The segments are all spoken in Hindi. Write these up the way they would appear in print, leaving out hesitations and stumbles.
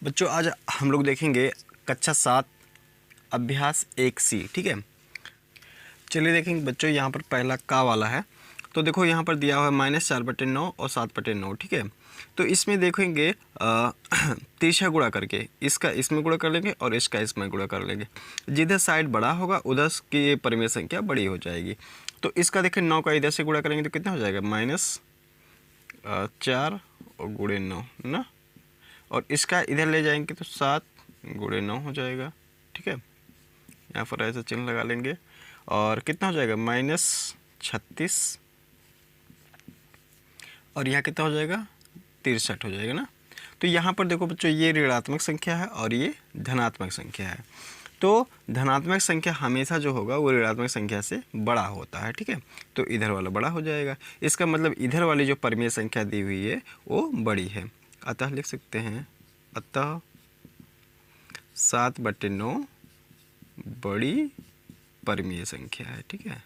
बच्चों आज हम लोग देखेंगे कक्षा 7 अभ्यास 1C। ठीक है, चलिए देखेंगे बच्चों। यहाँ पर पहला का वाला है, तो देखो यहाँ पर दिया हुआ है -4/9 और 7/9। ठीक है, तो इसमें देखेंगे तिरछा गुणा करके इसका इसमें गुणा कर लेंगे और इसका इसमें गुणा कर लेंगे। जिधर साइड बड़ा होगा उधर की परिमेय संख्या बड़ी हो जाएगी। तो इसका देखें 9 का इधर से गुणा करेंगे तो कितना हो जाएगा -4 और गुणे 9 ना, और इसका इधर ले जाएंगे तो 7 गुणे 9 हो जाएगा। ठीक है, यहाँ पर ऐसा चिन्ह लगा लेंगे और कितना हो जाएगा -36 और यहाँ कितना हो जाएगा 63 हो जाएगा ना। तो यहाँ पर देखो बच्चों, ये ऋणात्मक संख्या है और ये धनात्मक संख्या है। तो धनात्मक संख्या हमेशा जो होगा वो ऋणात्मक संख्या से बड़ा होता है। ठीक है, तो इधर वाला बड़ा हो जाएगा। इसका मतलब इधर वाली जो परिमेय संख्या दी हुई है वो बड़ी है। अतः लिख सकते हैं, अतः 7/9 बड़ी परिमेय संख्या है। ठीक है,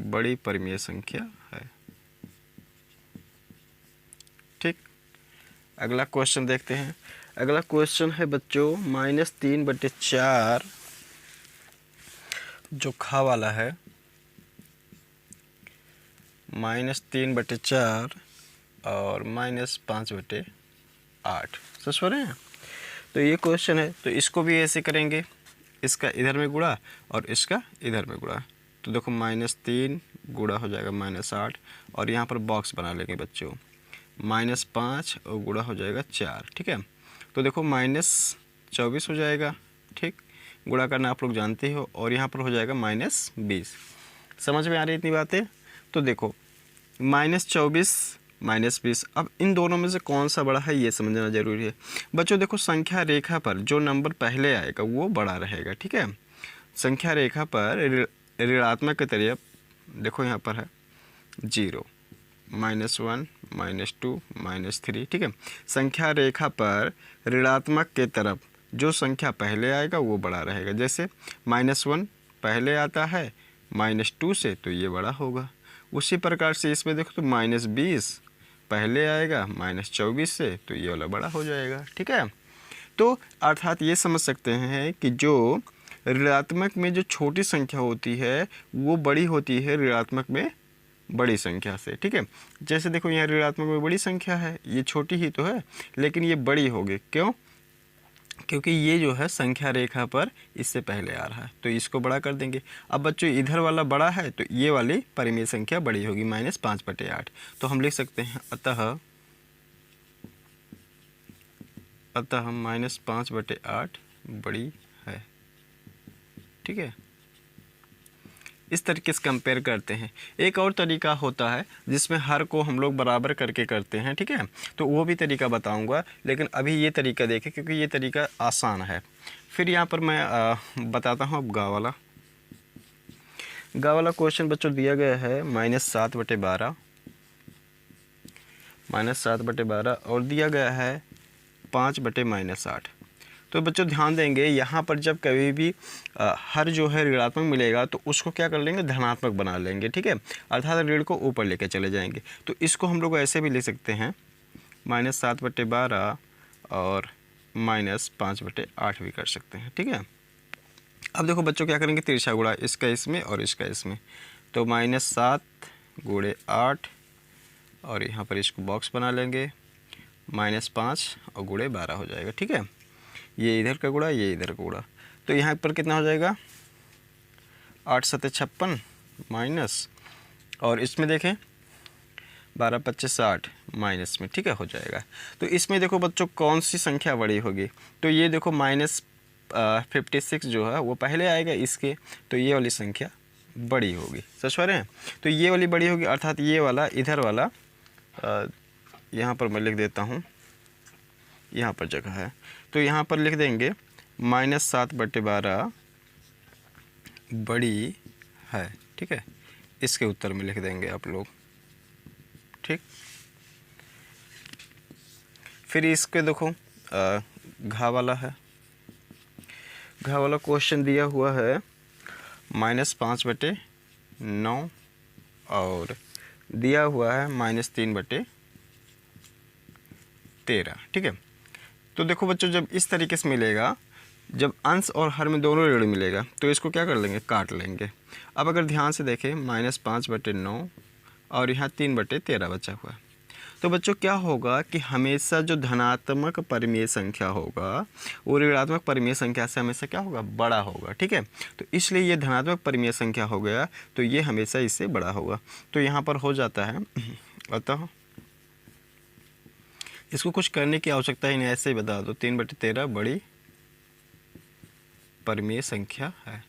बड़ी परिमेय संख्या है। ठीक, अगला क्वेश्चन देखते हैं। अगला क्वेश्चन है बच्चों -3/4 जो खा वाला है, -3/4 और -5/8। समझ पा रहे हैं? तो ये क्वेश्चन है, तो इसको भी ऐसे करेंगे, इसका इधर में गुणा और इसका इधर में गुणा। तो देखो -3 गुणा हो जाएगा -8 और यहाँ पर बॉक्स बना लेंगे बच्चों, -5 और गुणा हो जाएगा 4। ठीक है, तो देखो -24 हो जाएगा। ठीक, गुणा करना आप लोग जानते हो, और यहाँ पर हो जाएगा -20। समझ में आ रही इतनी बातें? तो देखो -24 -20, अब इन दोनों में से कौन सा बड़ा है ये समझना जरूरी है बच्चों। देखो संख्या रेखा पर जो नंबर पहले आएगा वो बड़ा रहेगा। ठीक है, संख्या रेखा पर ऋणात्मक की तरफ देखो, यहाँ पर है 0, -1 -2 -3। ठीक है, संख्या रेखा पर ऋणात्मक के तरफ जो संख्या पहले आएगा वो बड़ा रहेगा। जैसे -1 पहले आता है -2 से, तो ये बड़ा होगा। उसी प्रकार से इसमें देखो तो -20 पहले आएगा -24 से, तो ये वाला बड़ा हो जाएगा। ठीक है, तो अर्थात ये समझ सकते हैं कि जो ऋणात्मक में जो छोटी संख्या होती है वो बड़ी होती है ऋणात्मक में बड़ी संख्या से। ठीक है, जैसे देखो यहाँ ऋणात्मक में बड़ी संख्या है, ये छोटी ही तो है लेकिन ये बड़ी होगी। क्यों? क्योंकि ये जो है संख्या रेखा पर इससे पहले आ रहा है, तो इसको बड़ा कर देंगे। अब बच्चों इधर वाला बड़ा है तो ये वाली परिमेय संख्या बड़ी होगी, -5/8। तो हम लिख सकते हैं अतः -5/8 बड़ी है। ठीक है, इस तरीके से कंपेयर करते हैं। एक और तरीका होता है जिसमें हर को हम लोग बराबर करके करते हैं। ठीक है, तो वो भी तरीका बताऊंगा, लेकिन अभी ये तरीका देखें क्योंकि ये तरीका आसान है। फिर यहाँ पर मैं बताता हूँ अब गा वाला क्वेश्चन बच्चों दिया गया है -7/12 और दिया गया है 5/-8। तो बच्चों ध्यान देंगे, यहाँ पर जब कभी भी हर जो है ऋणात्मक मिलेगा तो उसको क्या कर लेंगे, धनात्मक बना लेंगे। ठीक है, अर्थात ऋण को ऊपर लेके चले जाएंगे। तो इसको हम लोग ऐसे भी लिख सकते हैं, -7/12 और -5/8 भी कर सकते हैं। ठीक है, अब देखो बच्चों क्या करेंगे, तिरछा गुणा इसका इसमें और इसका इसमें। तो -7 × 8 और यहाँ पर इसको बॉक्स बना लेंगे, -5 और × 12 हो जाएगा। ठीक है, ये इधर का गुणा, ये इधर का गुणा। तो यहाँ पर कितना हो जाएगा 8 × 7 = 56 माइनस, और इसमें देखें 12 × 25 = 60 माइनस में। ठीक है, हो जाएगा। तो इसमें देखो बच्चों कौन सी संख्या बड़ी होगी, तो ये देखो -56 जो है वो पहले आएगा इसके, तो ये वाली संख्या बड़ी होगी। समझ पा रहे हैं? तो ये वाली बड़ी होगी, अर्थात ये वाला इधर वाला यहाँ पर मैं लिख देता हूँ, यहाँ पर जगह है तो यहाँ पर लिख देंगे -7/12 बड़ी है। ठीक है, इसके उत्तर में लिख देंगे आप लोग। ठीक, फिर इसके देखो घा वाला है, घा वाला क्वेश्चन दिया हुआ है -5/9 और दिया हुआ है -3/13। 13, ठीक है। तो देखो बच्चों, जब इस तरीके से मिलेगा, जब अंश और हर में दोनों ऋण मिलेगा तो इसको क्या कर लेंगे, काट लेंगे। अब अगर ध्यान से देखें, -5/9 और यहाँ 3/13 बचा हुआ। तो बच्चों क्या होगा कि हमेशा जो धनात्मक परिमेय संख्या होगा वो ऋणात्मक परिमेय संख्या से हमेशा क्या होगा, बड़ा होगा, ठीक है। तो इसलिए ये धनात्मक परिमेय संख्या हो गया, तो ये हमेशा इससे बड़ा होगा। तो यहाँ पर हो जाता है, अतः इसको कुछ करने की आवश्यकता ही नहीं, ऐसे ही बता दो, 3/13 बड़ी परिमेय संख्या है।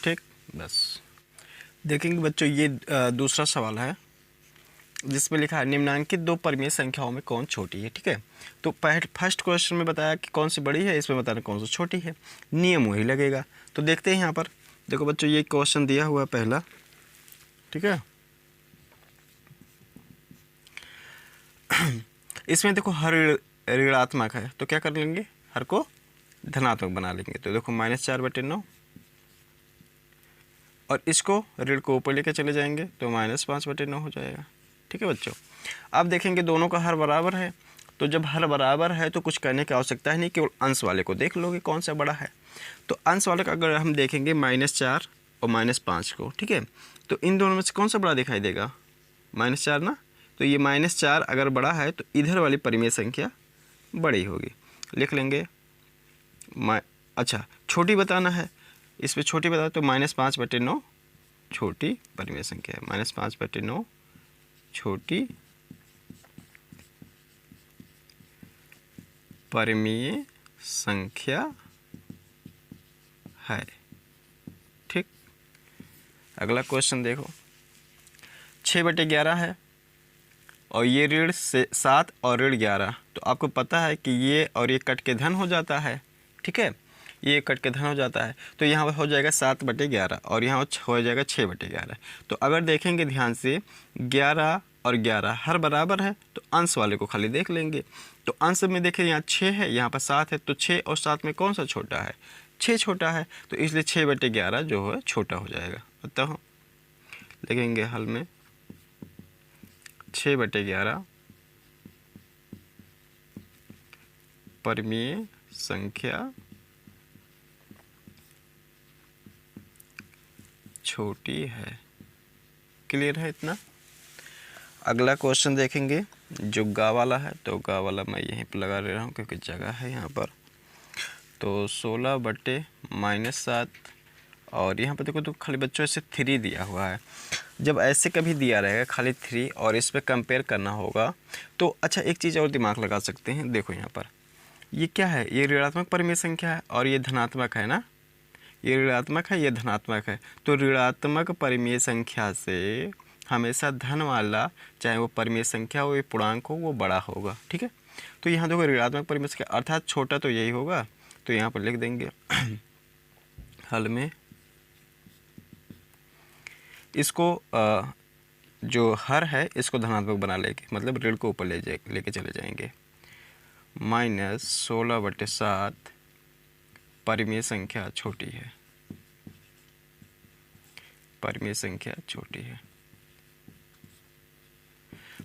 ठीक, बस देखेंगे बच्चों, ये दूसरा सवाल है जिसमें लिखा है निम्नांकित दो परिमेय संख्याओं में कौन छोटी है, ठीक है। तो फर्स्ट क्वेश्चन में बताया कि कौन सी बड़ी है, इसमें बताना कौन सी छोटी है, नियम वही लगेगा। तो देखते हैं यहाँ पर, देखो बच्चों ये क्वेश्चन दिया हुआ है पहला, ठीक है। इसमें देखो हर ऋणात्मक है, तो क्या कर लेंगे, हर को धनात्मक बना लेंगे। तो देखो -4/9 और इसको ऋण को ऊपर लेके चले जाएंगे तो -5/9 हो जाएगा, ठीक है बच्चों। अब देखेंगे दोनों का हर बराबर है, तो जब हर बराबर है तो कुछ करने की आवश्यकता है नहीं, केवल अंश वाले को देख लोगे कौन सा बड़ा है। तो अंश वाले का अगर हम देखेंगे -4 और -5 को, ठीक है, तो इन दोनों में से कौन सा बड़ा दिखाई देगा, -4 ना। तो ये -4 अगर बड़ा है तो इधर वाली परिमेय संख्या बड़ी होगी, लिख लेंगे। अच्छा, छोटी बताना है, इस पर छोटी बता तो -5/9 छोटी परिमेय संख्या है, -5/9 छोटी परिमेय संख्या है, ठीक। अगला क्वेश्चन देखो, 6/11 है और ये ऋण 7 और ऋण 11, तो आपको पता है कि ये और ये कट के धन हो जाता है, ठीक है, ये कट के धन हो जाता है। तो यहाँ पर हो जाएगा 7/11 और यहाँ हो जाएगा 6/11। तो अगर देखेंगे ध्यान से, 11 और 11 हर बराबर है, तो अंश वाले को खाली देख लेंगे। तो अंश में देखें, यहाँ 6 है, यहाँ पर 7 है, तो 6 और 7 में कौन सा छोटा है, 6 छोटा है, तो इसलिए 6/11 जो है छोटा हो जाएगा। अतः लिखेंगे हल में 6/11 परिमेय संख्या छोटी है। क्लियर है इतना। अगला क्वेश्चन देखेंगे जो गा वाला है, तो गा वाला मैं यहीं पर लगा ले रहा हूँ क्योंकि जगह है यहाँ पर। तो 16/-7 और यहाँ पर देखो तो खाली बच्चों ऐसे 3 दिया हुआ है। जब ऐसे कभी दिया रहेगा खाली 3 और इस पे कंपेयर करना होगा, तो अच्छा एक चीज़ और दिमाग लगा सकते हैं। देखो यहाँ पर ये क्या है, ये ऋणात्मक परिमेय संख्या है और ये धनात्मक है ना, ये ऋणात्मक है, ये धनात्मक है। तो ऋणात्मक परिमेय संख्या से हमेशा धन वाला, चाहे वो परिमेय संख्या हो या पूर्णांक हो, वो बड़ा होगा, ठीक है। तो यहाँ देखो ऋणात्मक परिमेय संख्या अर्थात छोटा तो यही होगा, तो यहाँ पर लिख देंगे हल में इसको जो हर है इसको धनात्मक बना लेंगे, मतलब ऋण को ऊपर लेके चले जाएंगे। -16/7 परिमेय संख्या छोटी है, परिमेय संख्या छोटी है।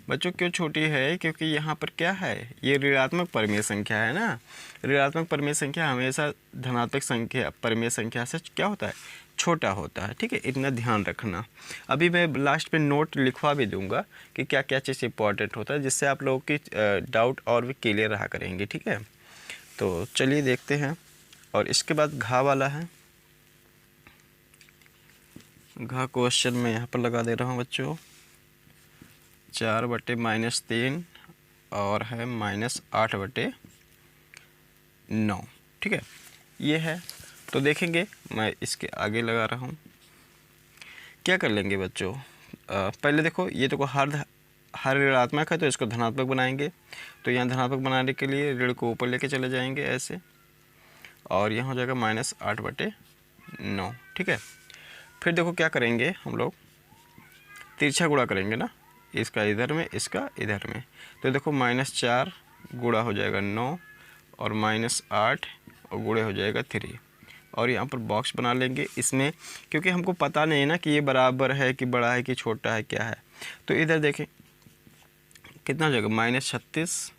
बच्चों क्यों छोटी है, क्योंकि यहाँ पर क्या है, ये ऋणात्मक परिमेय संख्या है ना। ऋणात्मक परिमेय संख्या हमेशा धनात्मक संख्या परिमेय संख्या से क्या होता है, छोटा होता है, ठीक है। इतना ध्यान रखना। अभी मैं लास्ट पे नोट लिखवा भी दूंगा कि क्या क्या चीज़ इंपॉर्टेंट होता है, जिससे आप लोगों की डाउट और भी क्लियर रहा करेंगे, ठीक है। तो चलिए देखते हैं। और इसके बाद घा वाला है, घा क्वेश्चन में यहाँ पर लगा दे रहा हूँ बच्चों, 4/-3 और है -8/9, ठीक है, ये है। तो देखेंगे, मैं इसके आगे लगा रहा हूँ। क्या कर लेंगे बच्चों, पहले देखो ये तो हर ऋणात्मक है तो इसको धनात्मक बनाएंगे। तो यहाँ धनात्मक बनाने के लिए ऋण को ऊपर लेके चले जाएंगे ऐसे, और यहाँ हो जाएगा -8/9, ठीक है। फिर देखो क्या करेंगे हम लोग, तिरछा गुणा करेंगे ना, इसका इधर में, इसका इधर में। तो देखो -4 गुणा हो जाएगा 9 और -8 और गुणे हो जाएगा 3। और यहाँ पर बॉक्स बना लेंगे इसमें, क्योंकि हमको पता नहीं है ना कि ये बराबर है कि बड़ा है कि छोटा है क्या है। तो इधर देखें कितना हो जाएगा -36,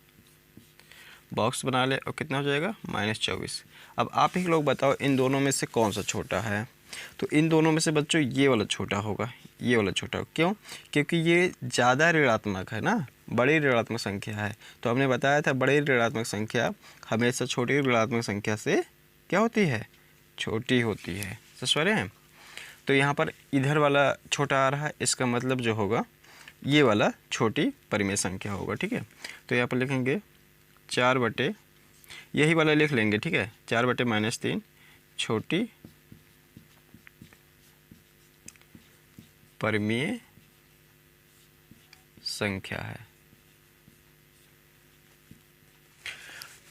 बॉक्स बना ले और कितना हो जाएगा -24। अब आप ही लोग बताओ इन दोनों में से कौन सा छोटा है। तो इन दोनों में से बच्चों ये वाला छोटा होगा, ये वाला छोटा होगा। क्यों? क्योंकि ये ज़्यादा ऋणात्मक है ना, बड़ी ऋणात्मक संख्या है। तो हमने बताया था बड़ी ऋणात्मक संख्या हमेशा छोटी ऋणात्मक संख्या से क्या होती है, छोटी होती है। समझ रहे हैं? तो यहाँ पर इधर वाला छोटा आ रहा है, इसका मतलब जो होगा ये वाला छोटी परिमेय संख्या होगा। ठीक है, तो यहाँ पर लिखेंगे 4/, यही वाला लिख लेंगे। ठीक है, 4/-3 छोटी परिमेय संख्या है।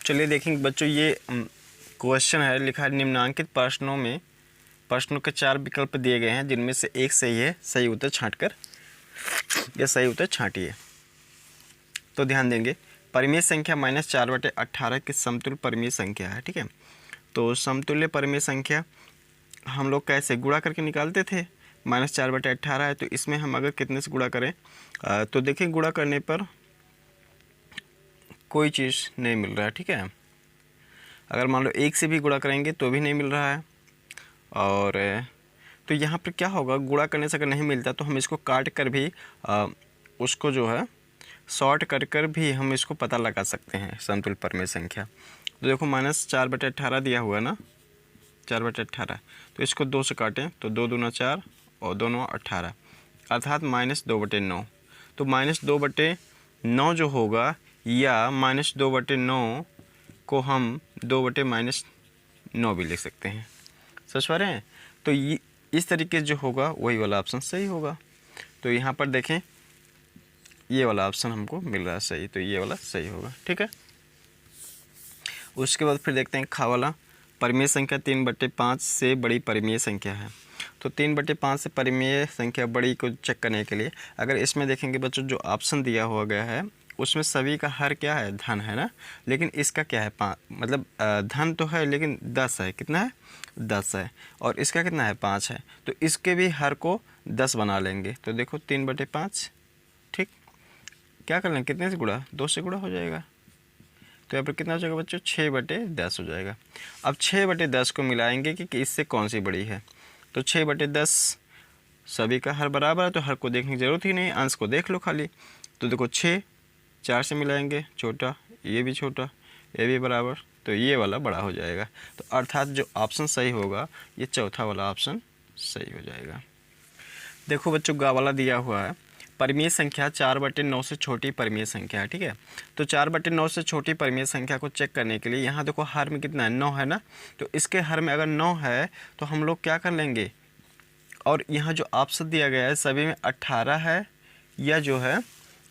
चलिए देखेंगे बच्चों, ये क्वेश्चन है, लिखा है निम्नांकित प्रश्नों के 4 विकल्प दिए गए हैं जिनमें से एक सही है, सही उत्तर छांटकर या सही उत्तर छांटिए। तो ध्यान देंगे, परिमेय संख्या -4/18 की समतुल्य परिमेय संख्या है। ठीक है, तो समतुल्य परिमेय संख्या हम लोग कैसे गुणा करके निकालते थे, -4/18 है तो इसमें हम अगर कितने से गुणा करें, तो देखिए गुणा करने पर कोई चीज़ नहीं मिल रहा है। ठीक है, अगर मान लो 1 से भी गुणा करेंगे तो भी नहीं मिल रहा है। और तो यहाँ पर क्या होगा, गुणा करने से अगर नहीं मिलता तो हम इसको काट कर भी उसको जो है शॉर्ट कर भी हम इसको पता लगा सकते हैं समतुल्य परिमेय संख्या। तो देखो -4/18 दिया हुआ है ना, 4/18, तो इसको 2 से काटें तो 2 दूना 4 और 2 9 18, अर्थात -2/9। तो -2/9 जो होगा, या -2/9 को हम 2/-9 भी लिख सकते हैं। समझ पा रहे हैं? तो ये इस तरीके जो होगा वही वाला ऑप्शन सही होगा। तो यहाँ पर देखें ये वाला ऑप्शन हमको मिल रहा है सही, तो ये वाला सही होगा। ठीक है, उसके बाद फिर देखते हैं खा वाला, परिमेय संख्या 3/5 से बड़ी परिमेय संख्या है। तो 3/5 से परिमेय संख्या बड़ी को चेक करने के लिए अगर इसमें देखेंगे बच्चों, जो ऑप्शन दिया हुआ गया है उसमें सभी का हर क्या है, धन है ना, लेकिन इसका क्या है, मतलब धन तो है लेकिन 10 है। कितना है? 10 है। और इसका कितना है, 5 है। तो इसके भी हर को 10 बना लेंगे। तो देखो 3/5, ठीक, क्या कर लेंगे, कितने से गुणा, 2 से गुणा हो जाएगा। तो यहाँ पर कितना हो जाएगा बच्चों, 6/10 हो जाएगा। अब 6/10 को मिलाएंगे कि इससे कौन सी बड़ी है। तो 6/10 सभी का हर बराबर है तो हर को देखने की ज़रूरत ही नहीं, अंश को देख लो खाली। तो देखो 6 4 से मिलाएंगे, छोटा, ये भी छोटा, ये भी बराबर, तो ये वाला बड़ा हो जाएगा। तो अर्थात जो ऑप्शन सही होगा ये चौथा वाला ऑप्शन सही हो जाएगा। देखो बच्चों गा वाला दिया हुआ है, परिमेय संख्या 4/9 से छोटी परिमेय संख्या है। ठीक है, तो 4/9 से छोटी परिमेय संख्या को चेक करने के लिए यहाँ देखो हर में कितना है, 9 है ना, तो इसके हर में अगर 9 है तो हम लोग क्या कर लेंगे, और यहाँ जो ऑप्शन दिया गया है सभी में 18 है, या जो है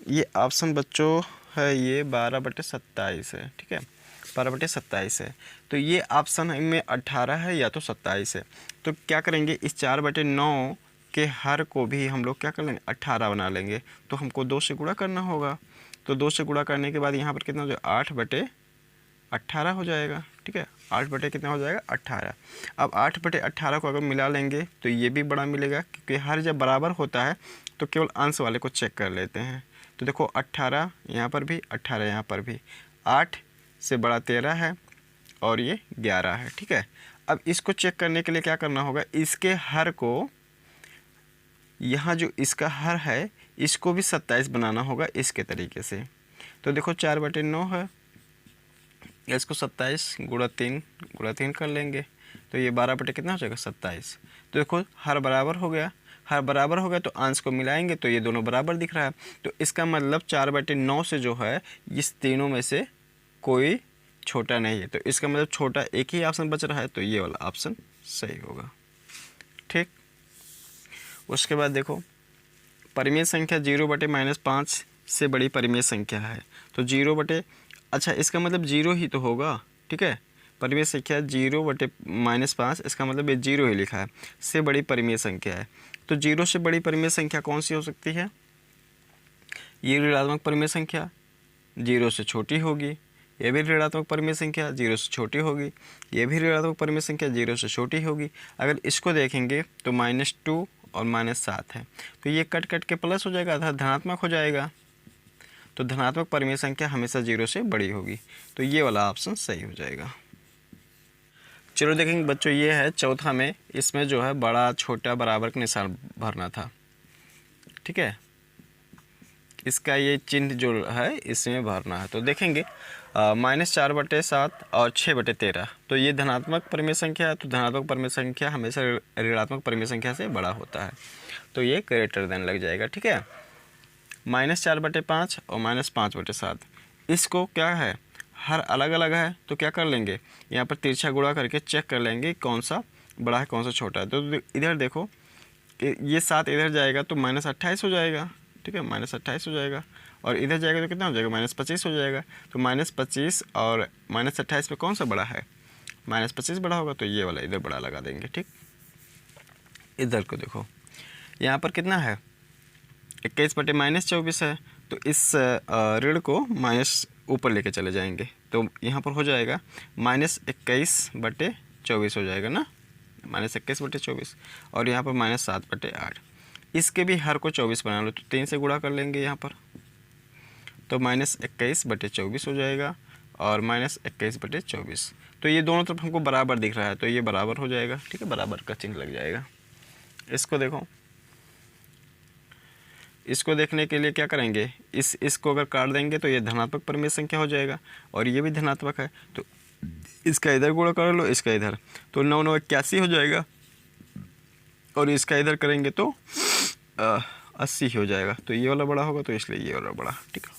ये ऑप्शन बच्चों है ये 12/27 है। ठीक है, 12/27 है, तो ये ऑप्शन में 18 है या तो 27 है। तो क्या करेंगे, इस 4/9 के हर को भी हम लोग क्या कर लेंगे, 18 बना लेंगे। तो हमको 2 से गुणा करना होगा। तो 2 से गुणा करने के बाद यहाँ पर कितना हो जाएगा, 8/18 हो जाएगा। ठीक है, 8 कितना हो जाएगा, 18। अब 8/18 को अगर मिला लेंगे तो ये भी बड़ा मिलेगा, क्योंकि हर जब बराबर होता है तो केवल अंश वाले को चेक कर लेते हैं। तो देखो 18 यहाँ पर भी, 18 यहाँ पर भी, 8 से बड़ा 13 है और ये 11 है। ठीक है, अब इसको चेक करने के लिए क्या करना होगा, इसके हर को, यहाँ जो इसका हर है इसको भी 27 बनाना होगा इसके तरीके से। तो देखो 4/9 है, इसको 27 गुणा 3 कर लेंगे, तो ये 12 कितना हो जाएगा, 27। तो देखो हर बराबर हो गया, हर बराबर हो गया तो अंश को मिलाएंगे तो ये दोनों बराबर दिख रहा है। तो इसका मतलब 4/9 से जो है इस तीनों में से कोई छोटा नहीं है। तो इसका मतलब छोटा एक ही ऑप्शन बच रहा है, तो ये वाला ऑप्शन सही होगा। ठीक, उसके बाद देखो परिमेय संख्या 0/-5 से बड़ी परिमेय संख्या है। तो 0 अच्छा इसका मतलब 0 ही तो होगा। ठीक है, परिमेय संख्या 0/-5, इसका मतलब ये 0 ही लिखा है, से बड़ी परिमेय संख्या है। तो 0 से बड़ी परिमेय संख्या कौन सी हो सकती है, ये ऋणात्मक परिमेय संख्या 0 से छोटी होगी, ये भी ऋणात्मक परिमेय संख्या 0 से छोटी होगी, ये भी ऋणात्मक परिमेय संख्या 0 से छोटी होगी। अगर इसको देखेंगे तो -2 और -7 है, तो ये कट कट के प्लस हो जाएगा, अर्थात धनात्मक हो जाएगा। तो धनात्मक परिमेय संख्या हमेशा 0 से बड़ी होगी, तो ये वाला ऑप्शन सही हो जाएगा। चलो देखेंगे बच्चों, ये है चौथा में, इसमें जो है बड़ा छोटा बराबर का निशान भरना था, ठीक है। इसका ये चिन्ह जो है इसमें भरना है। तो देखेंगे -4/7 और 6/13, तो ये धनात्मक परिमेय संख्या है। तो धनात्मक परिमेय संख्या हमेशा ऋणात्मक परिमेय संख्या से बड़ा होता है, तो ये ग्रेटर देन लग जाएगा, ठीक है। -4/5 और -5/7, इसको क्या है, हर अलग अलग है, तो क्या कर लेंगे, यहाँ पर तिरछा गुणा करके चेक कर लेंगे कौन सा बड़ा है कौन सा छोटा है। तो इधर देखो, ये 7 इधर जाएगा तो -28 हो जाएगा, ठीक है, -28 हो जाएगा। और इधर जाएगा तो कितना हो जाएगा, -25 हो जाएगा। तो -25 और -28 में कौन सा बड़ा है, -25 बड़ा होगा, तो ये वाला इधर बड़ा लगा देंगे, ठीक। इधर को देखो, यहाँ पर कितना है, 21/-24 है, तो इस ऋण को माइनस ऊपर लेके चले जाएंगे, तो यहाँ पर हो जाएगा -21/24 हो जाएगा ना, -21/24, और यहाँ पर -7/8। इसके भी हर को 24 बना लो, तो 3 से गुणा कर लेंगे यहाँ पर, तो -21/24 हो जाएगा और -21/24। तो ये दोनों तरफ हमको बराबर दिख रहा है, तो ये बराबर हो जाएगा, ठीक है, बराबर का चिन्ह लग जाएगा। इसको देखो, इसको देखने के लिए क्या करेंगे, इसको अगर काट देंगे तो ये धनात्मक परिमेय संख्या हो जाएगा, और ये भी धनात्मक है, तो इसका इधर गुणा कर लो, इसका इधर, तो 9 9 81 हो जाएगा, और इसका इधर करेंगे तो 80 हो जाएगा। तो ये वाला बड़ा होगा, तो इसलिए ये वाला बड़ा, ठीक है।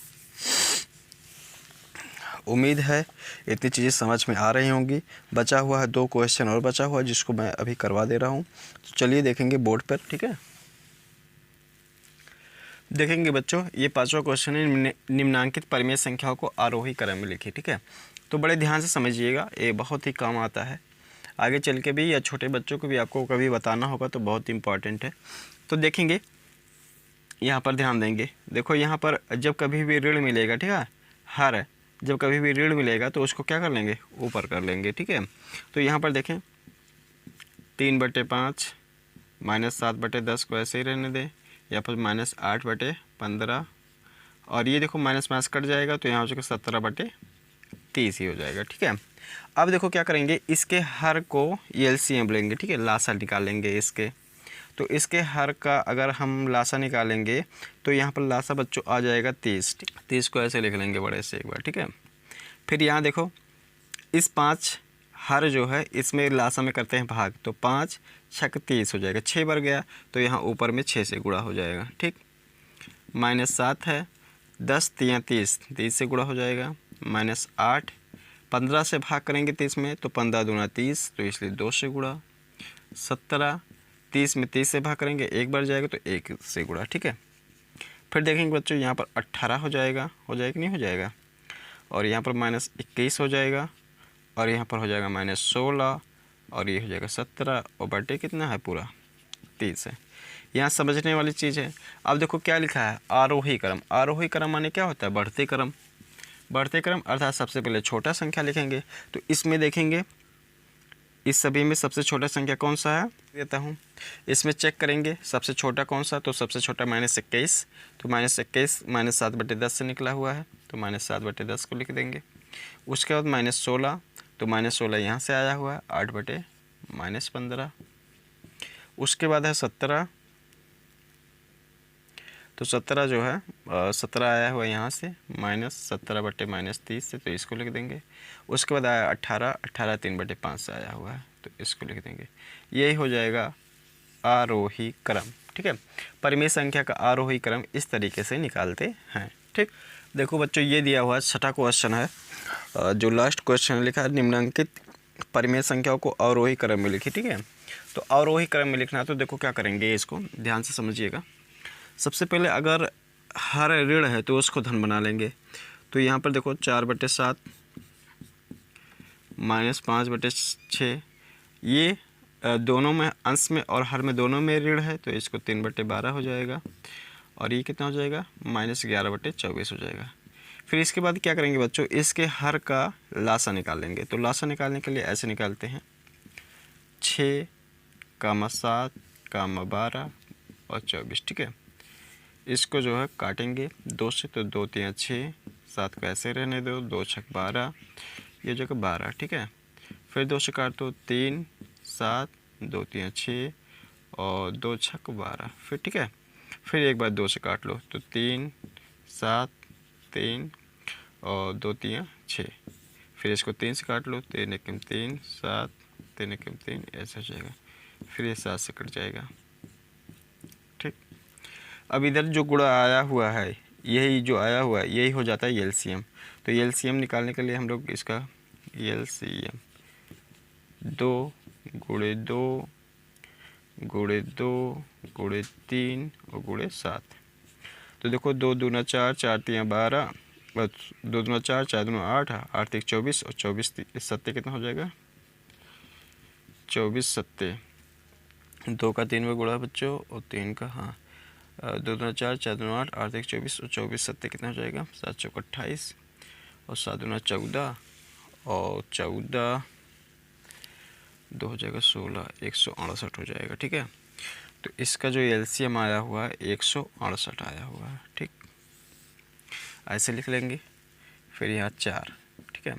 उम्मीद है इतनी चीज़ें समझ में आ रही होंगी। बचा हुआ है 2 क्वेश्चन और बचा हुआ है, जिसको मैं अभी करवा दे रहा हूँ। तो चलिए देखेंगे बोर्ड पर, ठीक है। देखेंगे बच्चों, ये 5वां क्वेश्चन है, निम्नांकित परिमेय संख्याओं को आरोही क्रम में लिखिए, ठीक है। तो बड़े ध्यान से समझिएगा, ये बहुत ही काम आता है आगे चल के भी, या छोटे बच्चों को भी आपको कभी बताना होगा तो बहुत इंपॉर्टेंट है। तो देखेंगे, यहाँ पर ध्यान देंगे, देखो यहाँ पर जब कभी भी ऋण मिलेगा, ठीक है, हर जब कभी भी ऋण मिलेगा तो उसको क्या कर लेंगे, ऊपर कर लेंगे, ठीक है। तो यहाँ पर देखें 3/5 -7/10 को ऐसे ही रहने दें, या फिर -8/15, और ये देखो माइनस माइनस कट जाएगा, तो यहाँ हो जाएगा 17/30 ही हो जाएगा, ठीक है। अब देखो क्या करेंगे, इसके हर को एलसीएम लेंगे, ठीक है, लासा निकालेंगे इसके। तो इसके हर का अगर हम लासा निकालेंगे तो यहाँ पर लासा बच्चों आ जाएगा 30, 30 को ऐसे लिख लेंगे बड़े से एक बार, ठीक है। फिर यहाँ देखो, इस 5 हर जो है इसमें लासा में करते हैं भाग, तो 5 6 30 हो जाएगा, 6 बार गया, तो यहाँ ऊपर में 6 से गुणा हो जाएगा, ठीक। -7 है, 10 3 30, 30 से गुणा हो जाएगा। -8, 15 से भाग करेंगे 30 में, तो 15 दूना 30, तो इसलिए 2 से गुणा। 17, 30 में 30 से भाग करेंगे, एक बार जाएगा, तो 1 से गुणा, ठीक है। फिर देखेंगे बच्चों, यहाँ पर 18 हो जाएगा कि नहीं हो जाएगा, और यहाँ पर -21 हो जाएगा, और यहाँ पर हो जाएगा -16, और ये हो जाएगा 17, और बटे कितना है पूरा 30 है। यहाँ समझने वाली चीज़ है। अब देखो क्या लिखा है, आरोही क्रम। आरोही क्रम माने क्या होता है, बढ़ते क्रम। बढ़ते क्रम अर्थात सबसे पहले छोटा संख्या लिखेंगे। तो इसमें देखेंगे, इस सभी में सबसे छोटा संख्या कौन सा है देता हूँ, इसमें चेक करेंगे सबसे छोटा कौन सा, तो सबसे छोटा -21, तो -21 -7/10 से निकला हुआ है, तो -7/10 को लिख देंगे। उसके बाद -16, तो -16 यहाँ से आया हुआ है, 8/-15। उसके बाद है 17, तो 17 जो है 17 आया हुआ है यहाँ से, -17/-30 से, तो इसको लिख देंगे। उसके बाद आया 18, 18 3/5 से आया हुआ है, तो इसको लिख देंगे। यही हो जाएगा आरोही क्रम, ठीक है। परिमेय संख्या का आरोही क्रम इस तरीके से निकालते हैं, ठीक। देखो बच्चों, ये दिया हुआ 6ठा क्वेश्चन है, जो लास्ट क्वेश्चन लिखा है, निम्नांकित परिमेय संख्याओं को आरोही क्रम में लिखी, ठीक है। तो आरोही क्रम में लिखना है, तो देखो क्या करेंगे, इसको ध्यान से समझिएगा। सबसे पहले अगर हर ऋण है तो उसको धन बना लेंगे। तो यहाँ पर देखो 4/7 -5/6, ये दोनों में अंश में और हर में दोनों में ऋण है, तो इसको 3/12 हो जाएगा, और ये कितना हो जाएगा, -11/24 हो जाएगा। फिर इसके बाद क्या करेंगे बच्चों, इसके हर का लासा निकाल लेंगे। तो लासा निकालने के लिए ऐसे निकालते हैं, 6, 7, 12 और 24, ठीक है। इसको जो है काटेंगे 2 से, तो 2 3 6, 7 को ऐसे रहने दो, 2 6 12, ये जगह 12, ठीक है। फिर 2 से काट दो, 3 7, 2 3 6 और 2 6 12, फिर ठीक है। फिर एक बार 2 से काट लो, तो 3 7 3 और 2 3 6, फिर इसको 3 से काट लो, 3 1 3 7 3 1 3, ऐसा हो जाएगा। फिर ये 7 से कट जाएगा, ठीक। अब इधर जो गुणा आया हुआ है, यही जो आया हुआ है यही हो जाता है एलसीएम। तो एलसीएम निकालने के लिए हम लोग इसका एलसीएम 2 गुणे 2 गुणे 2 गुणे 3 और गुणे 7। तो देखो 2 दूना 4, 4 3 12, 2 दूना 4, 4 दूना 8, 8 3 24 और 24 7 कितना हो जाएगा, 24 7, 2 का 3 में गुणा बच्चों और 3 का, हाँ, 2 दूना 4, 4 दूना 8, 8 1 24 और 24 7 कितना हो जाएगा, 7 चौक 28 और 7 दूना 14 और 14 2 हो जाएगा 16, 168 हो जाएगा, ठीक है। तो इसका जो एलसीएम आया हुआ है 168 आया हुआ है, ठीक। ऐसे लिख लेंगे। फिर यहाँ 4, ठीक है,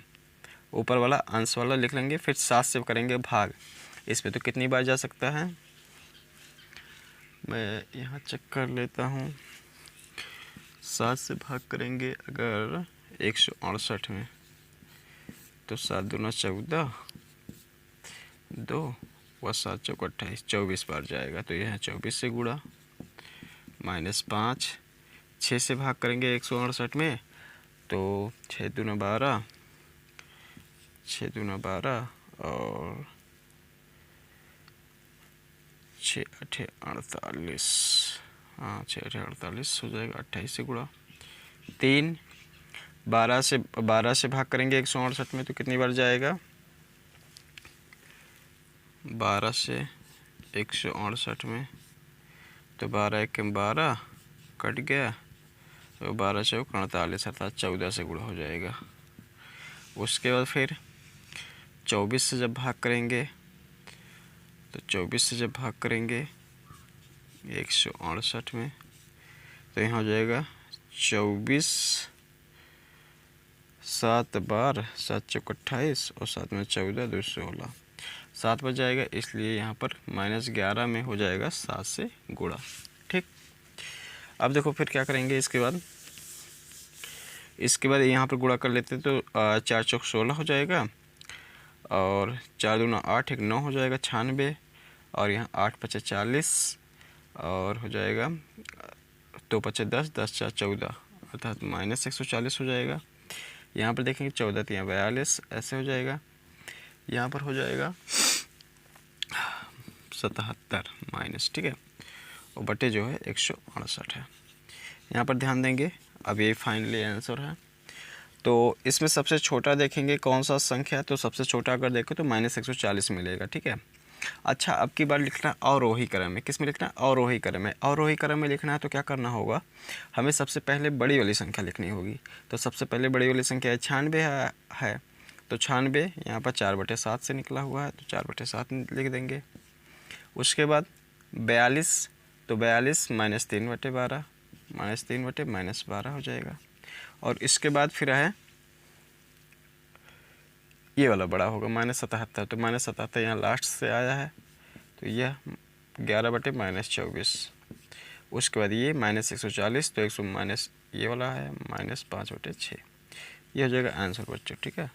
ऊपर वाला अंश वाला लिख लेंगे। फिर 7 से करेंगे भाग। इस पे तो कितनी बार जा सकता है, मैं यहाँ चेक कर लेता हूँ। 7 से भाग करेंगे अगर 168 में, तो 7 दूना 14, 2 व 7 चौक 28, 24 बार जाएगा। तो यह 24 से गुणा -5, 6 से भाग करेंगे 168 में, तो 6 दूना 12, 6 दूना 12 और 6 8 48, हाँ 6 8 48 हो जाएगा। 28 से गुणा 3, 12 से भाग करेंगे 168 में, तो कितनी बार जाएगा, 12 से 168 में, तो 12 1 12 कट गया, तो 12 चौक 48 अर्थात 14 से गुणा हो जाएगा। उसके बाद फिर 24 से जब भाग करेंगे, तो 24 से जब भाग करेंगे 168 में, तो यहाँ हो जाएगा 24 7 बार, 7 चौक 28 और 7 में 14 2 16, 7 बच जाएगा। इसलिए यहाँ पर -11 में हो जाएगा 7 से गुणा, ठीक। अब देखो फिर क्या करेंगे इसके बाद यहाँ पर गुणा कर लेते, तो 4 चौक 16 हो जाएगा और 4 दूना 8 1 9 हो जाएगा 96, और यहाँ 8 5 40 और हो जाएगा 2 5 10, 10 4 14 अर्थात -140 हो जाएगा। यहाँ पर देखेंगे 14 3 42 ऐसे हो जाएगा। यहाँ पर हो जाएगा 77 माइनस, ठीक है, और बटे जो है 168 है। यहाँ पर ध्यान देंगे, अब ये फाइनली आंसर है। तो इसमें सबसे छोटा देखेंगे कौन सा संख्या है, तो सबसे छोटा अगर देखें तो -140 मिलेगा, ठीक है। अच्छा, अब की बार लिखना है अवरोही क्रम में। किस में लिखना है, अवरोही क्रम में। अवरोही क्रम में लिखना है तो क्या करना होगा, हमें सबसे पहले बड़ी वाली संख्या लिखनी होगी। तो सबसे पहले बड़ी वाली संख्या 96 है, तो 96 यहाँ पर 4/7 से निकला हुआ है, तो 4/7 लिख देंगे। उसके बाद 42, तो 42 -3/12, -3/-12 हो जाएगा। और इसके बाद फिर है ये वाला बड़ा होगा -77, तो -77 यहाँ लास्ट से आया है, तो यह 11/-24। उसके बाद ये -140, तो 100 माइनस ये वाला है -5/6, ये हो जाएगा आंसर बच्चों, ठीक है।